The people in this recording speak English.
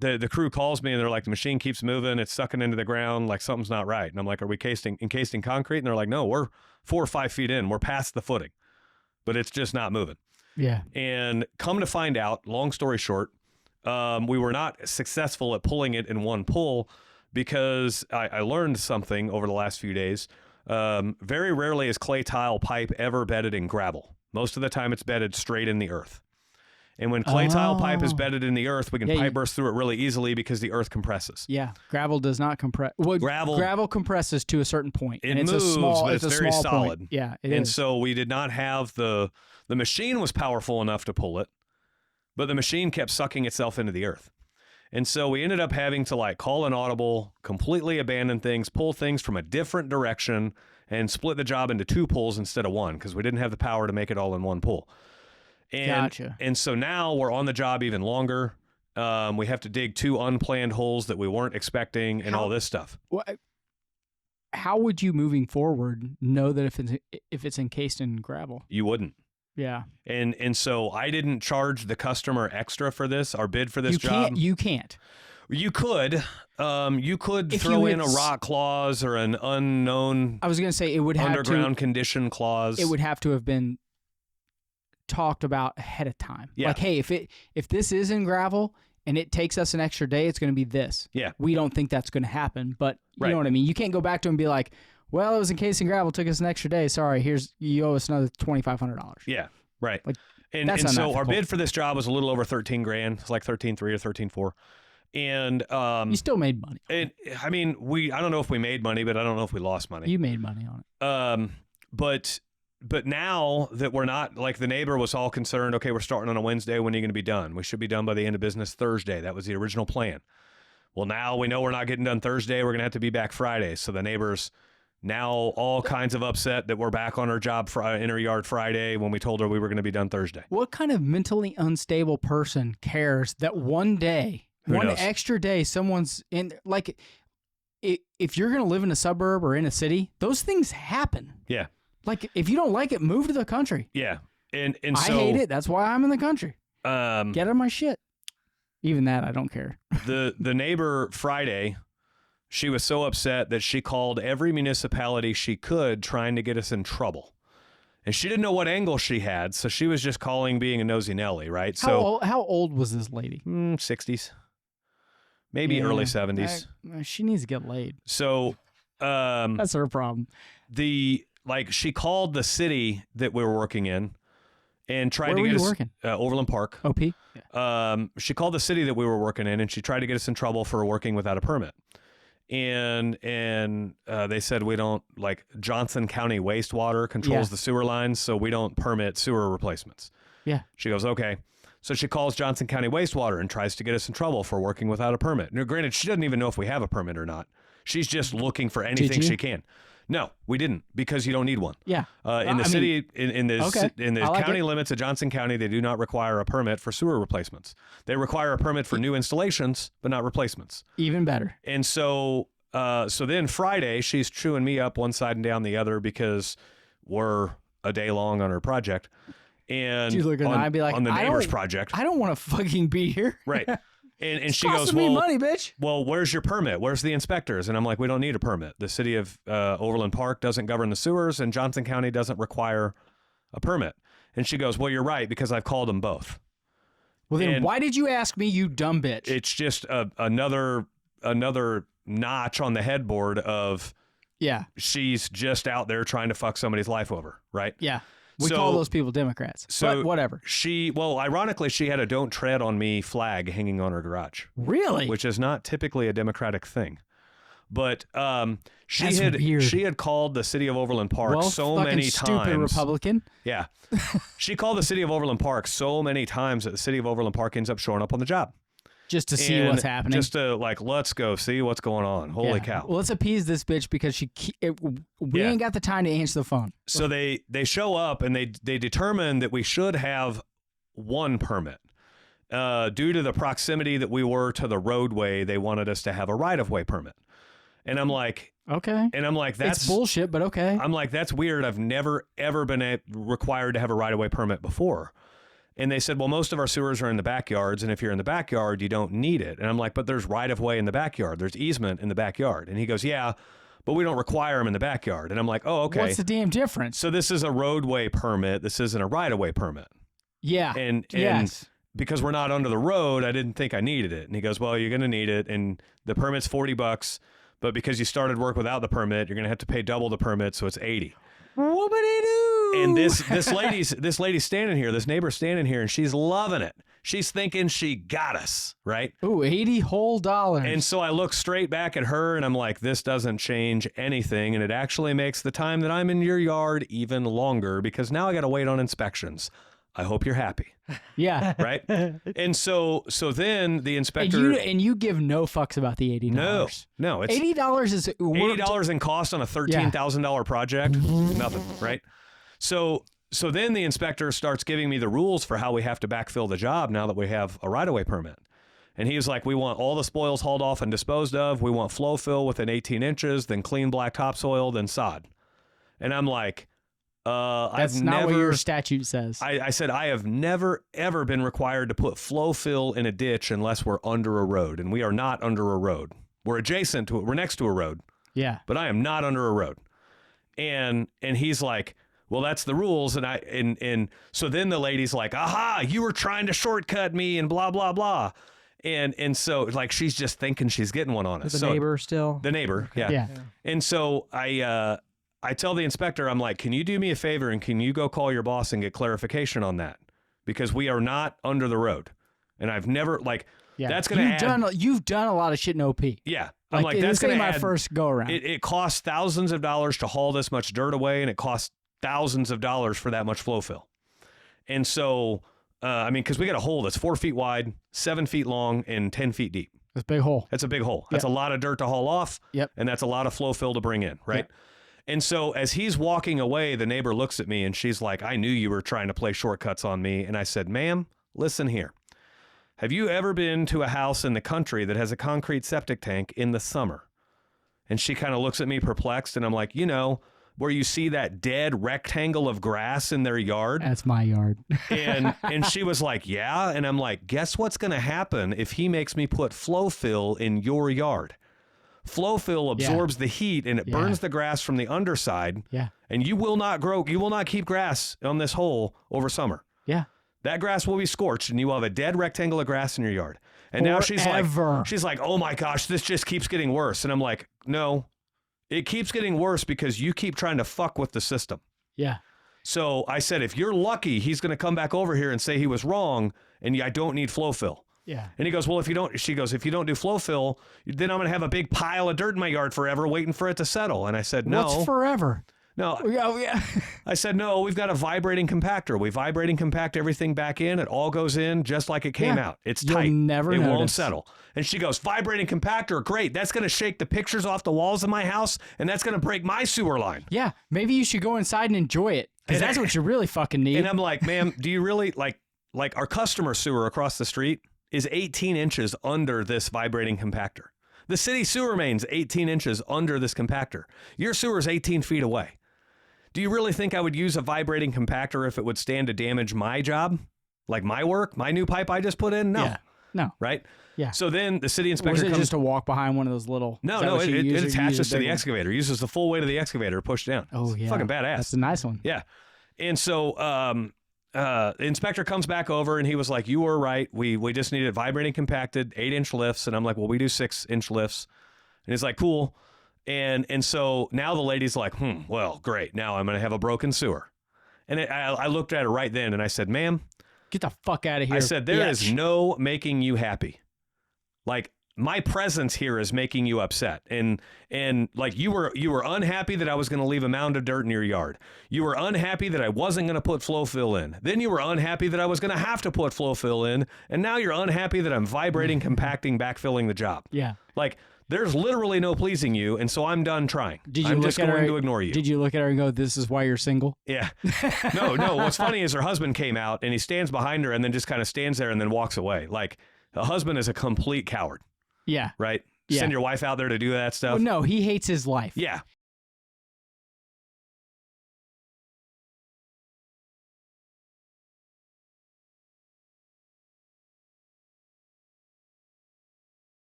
the crew calls me and they're like, the machine keeps moving. It's sucking into the ground. Like something's not right. And I'm like, are we encased in concrete? And they're like, no, we're 4 or 5 feet in. We're past the footing, but it's just not moving. Yeah. And come to find out, long story short, we were not successful at pulling it in one pull because I learned something over the last few days. Very rarely is clay tile pipe ever bedded in gravel. Most of the time it's bedded straight in the earth. And when clay tile pipe is bedded in the earth, we can pipe burst through it really easily because the earth compresses. Yeah, gravel does not compress. Well, gravel compresses to a certain point. It moves, but it's very solid. Point. Yeah, it is. And so we did not have the machine was powerful enough to pull it, but the machine kept sucking itself into the earth. And so we ended up having to like call an audible, completely abandon things, pull things from a different direction, and split the job into 2 pulls instead of 1 because we didn't have the power to make it all in 1 pull. And so now we're on the job even longer. We have to dig 2 unplanned holes that we weren't expecting and all this stuff. How would you, moving forward, know that if it's encased in gravel? You wouldn't. Yeah. And so I didn't charge the customer extra for this, our bid for this job. You can't. You could. You could throw in a rock clause or an unknown. I was going to say it would have underground condition clause. It would have to have been talked about ahead of time. Yeah. Like, hey, if this is in gravel and it takes us an extra day, it's going to be this. Yeah. We don't think that's going to happen, but you know what I mean? You can't go back to him and be like, well, it was encased in gravel, took us an extra day. Sorry, you owe us another $2,500. Yeah, right. Like, and so our bid for this job was a little over $13,000. It's like $13,300 or $13,400. And you still made money. I mean, I don't know if we made money, but I don't know if we lost money. You made money on it. But now that we're not, like, the neighbor was all concerned, okay, we're starting on a Wednesday, when are you going to be done? We should be done by the end of business Thursday. That was the original plan. Well, now we know we're not getting done Thursday. We're going to have to be back Friday. So the neighbor's now all kinds of upset that we're back on our job in our yard Friday when we told her we were going to be done Thursday. What kind of mentally unstable person cares that one day, extra day, someone's in, like, if you're going to live in a suburb or in a city, those things happen. Yeah. Like, if you don't like it, move to the country. Yeah. And I so, hate it. That's why I'm in the country. Get out of my shit. Even that, I don't care. The neighbor Friday, she was so upset that she called every municipality she could trying to get us in trouble. And she didn't know what angle she had, so she was just calling being a nosy Nelly, right? How old was this lady? 60s. Maybe early 70s. She needs to get laid. So that's her problem. She called the city that we were working in and tried to get us working? Overland Park. OP. Yeah. She called the city that we were working in and she tried to get us in trouble for working without a permit. And they said we don't, like, Johnson County wastewater controls the sewer lines, so we don't permit sewer replacements. Yeah. She goes, okay. So she calls Johnson County wastewater and tries to get us in trouble for working without a permit. Now, granted, she doesn't even know if we have a permit or not. She's just looking for anything she can. No, we didn't, because you don't need one. Yeah. In the county limits of Johnson County, they do not require a permit for sewer replacements. They require a permit for new installations, but not replacements. Even better. And so then Friday, she's chewing me up one side and down the other because we're a day long on her project. And she's looking at me be like, on the neighbor's project. I don't want to fucking be here. Right. And she goes, well, money, bitch. Well, where's your permit? Where's the inspectors? And I'm like, we don't need a permit. The city of Overland Park doesn't govern the sewers, and Johnson County doesn't require a permit. And she goes, well, you're right, because I've called them both. Well, then why did you ask me, you dumb bitch? It's just another notch on the headboard of she's just out there trying to fuck somebody's life over, right? Yeah. We call those people Democrats, but whatever. Ironically, she had a "Don't Tread on Me" flag hanging on her garage. Really? Which is not typically a Democratic thing. But she had called the city of Overland Park so many times. Stupid Republican. Yeah. She called the city of Overland Park so many times that the city of Overland Park ends up showing up on the job. Just to see what's happening. Just to, like, let's go see what's going on. Holy cow. Well, let's appease this bitch because we ain't got the time to answer the phone. So they show up and they determine that we should have one permit. Due to the proximity that we were to the roadway, they wanted us to have a right-of-way permit. And I'm like... Okay. And I'm like, that's... It's bullshit, but okay. I'm like, that's weird. I've never, ever been required to have a right-of-way permit before. And they said, well, most of our sewers are in the backyards, and if you're in the backyard, you don't need it. And I'm like, but there's right-of-way in the backyard. There's easement in the backyard. And he goes, yeah, but we don't require them in the backyard. And I'm like, oh, okay. What's the damn difference? So this is a roadway permit. This isn't a right-of-way permit. Yeah. And yes. Because we're not under the road, I didn't think I needed it. And he goes, well, you're going to need it. And the permit's $40, but because you started work without the permit, you're going to have to pay double the permit, so it's $80. Whoopity-doo. And this lady's standing here, this neighbor's standing here, and she's loving it. She's thinking she got us, right? Ooh, $80 whole dollars. And so I look straight back at her, and I'm like, this doesn't change anything, and it actually makes the time that I'm in your yard even longer, because now I got to wait on inspections. I hope you're happy. Yeah. Right? And so then the inspector... And you give no fucks about the $80. No. It's $80 is... $80 in cost on a $13,000 project? Nothing, right? So then the inspector starts giving me the rules for how we have to backfill the job now that we have a right-of-way permit. And he was like, we want all the spoils hauled off and disposed of. We want flow fill within 18 inches, then clean black topsoil, then sod. And I'm like... That's not what your statute says. I said, I have never, ever been required to put flow fill in a ditch unless we're under a road. And we are not under a road. We're adjacent to it. We're next to a road. Yeah. But I am not under a road. And he's like, well, that's the rules. And so then the lady's like, aha, you were trying to shortcut me and blah, blah, blah. And so like, she's just thinking she's getting one on us. The neighbor still? The neighbor. Okay. Yeah. And so I tell the inspector, I'm like, can you do me a favor and can you go call your boss and get clarification on that? Because we are not under the road. And I've never, that's going to add... You've done a lot of shit in OP. Yeah. I'm like that's going to add... my first go-around. It costs thousands of dollars to haul this much dirt away, and it costs thousands of dollars for that much flow fill. And so, because we got a hole that's 4 feet wide, 7 feet long, and 10 feet deep. That's a big hole. That's a big hole. That's a lot of dirt to haul off. Yep. And that's a lot of flow fill to bring in, right? Yep. And so as he's walking away, the neighbor looks at me and she's like, I knew you were trying to play shortcuts on me. And I said, ma'am, listen here. Have you ever been to a house in the country that has a concrete septic tank in the summer? And she kind of looks at me perplexed. And I'm like, where you see that dead rectangle of grass in their yard? That's my yard. and she was like, yeah. And I'm like, guess what's going to happen if he makes me put flow fill in your yard? Flow fill absorbs the heat and it burns the grass from the underside. Yeah. And you will not keep grass on this hole over summer. Yeah. That grass will be scorched and you will have a dead rectangle of grass in your yard. And now she's like, oh my gosh, this just keeps getting worse. And I'm like, no, it keeps getting worse because you keep trying to fuck with the system. Yeah. So I said, if you're lucky, he's going to come back over here and say he was wrong and I don't need flow fill. Yeah. And he goes, well, if you don't do flow fill, then I'm going to have a big pile of dirt in my yard forever waiting for it to settle. And I said, no. What's forever? No. Yeah. I said, no, we've got a vibrating compactor. We vibrating compact everything back in. It all goes in just like it came out. It's tight. You'll never It notice. won't settle. And she goes, vibrating compactor, great. That's going to shake the pictures off the walls of my house, and that's going to break my sewer line. Yeah. Maybe you should go inside and enjoy it, because that's what you really fucking need. And I'm like, ma'am, do you really, like our customer sewer across the street is 18 inches under this vibrating compactor. The city sewer main's 18 inches under this compactor. Your sewer's 18 feet away. Do you really think I would use a vibrating compactor if it would stand to damage my job? Like my work? My new pipe I just put in? No. Yeah. No. Right? Yeah. So then the city inspector comes... just to walk behind one of those little... No, it attaches to the excavator. It uses the full weight of the excavator to push down. Oh, yeah. It's fucking badass. That's a nice one. Yeah. And so... the inspector comes back over and he was like, you were right. We just needed vibrating compacted 8-inch lifts. And I'm like, well, we do 6-inch lifts. And he's like, cool. And so now the lady's like, well, great. Now I'm going to have a broken sewer. And I looked at her right then and I said, ma'am, get the fuck out of here. I said, there is no making you happy. Like, my presence here is making you upset. And like you were unhappy that I was going to leave a mound of dirt in your yard. You were unhappy that I wasn't going to put flow fill in. Then you were unhappy that I was going to have to put flow fill in. And now you're unhappy that I'm vibrating, compacting, backfilling the job. Yeah. Like, there's literally no pleasing you. And so I'm done trying. I'm just going to ignore you. Did you look at her and go, this is why you're single? Yeah. No. What's funny is her husband came out and he stands behind her and then just kind of stands there and then walks away. Like, a husband is a complete coward. Yeah. Right? Yeah. Send your wife out there to do that stuff. Well, no, he hates his life. Yeah.